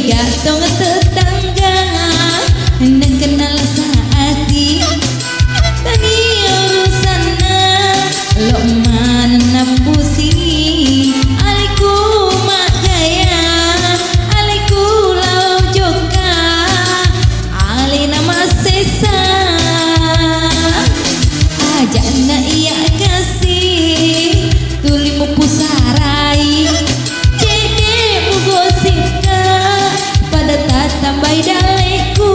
mega tong tetangga nang kenal saati tani urusana lo mana pusi aliku mak gaya aliku lau joka ali nama sesa ajak na iya kasih tulimu pusarai cede mugosika pada tatambai daleku.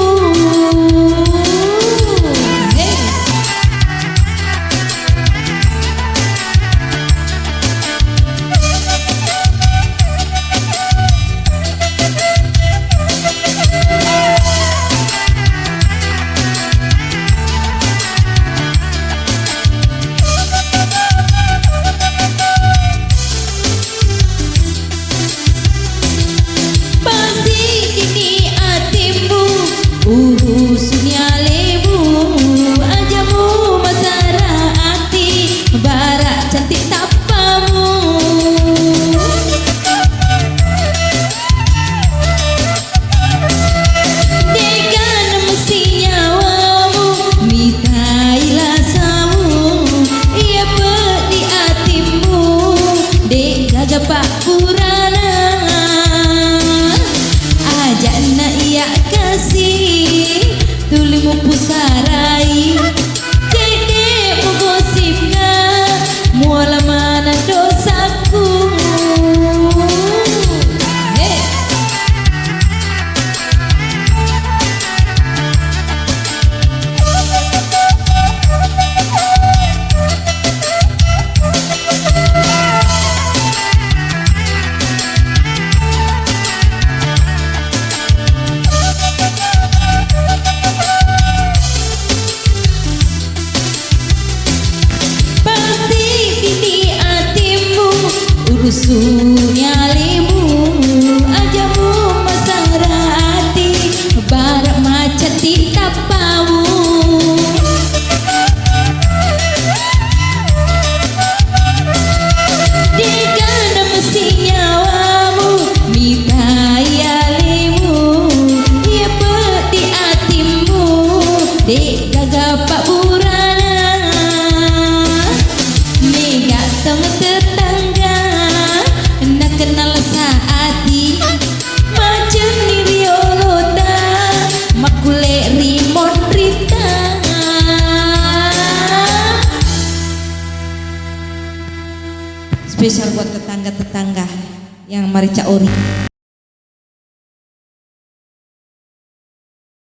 Urusnya lebu ajamu masara hati barak cantik tapamu dekan mesti nyawamu mitailah samu ia pedi hatimu dek gagapak purana ajak na iya kasih tulimu pusarai cede mugosipna muala mana dosaku. Urusunya lebu ajamu masara hati barak macet di tapamu degana mesti nyawamu mitaya lebu ia peti hatimu dek gagapak burana mega tong tetangga kenal saati macam ni riolota makule remote Rita spesial buat tetangga-tetangga yang marica ori.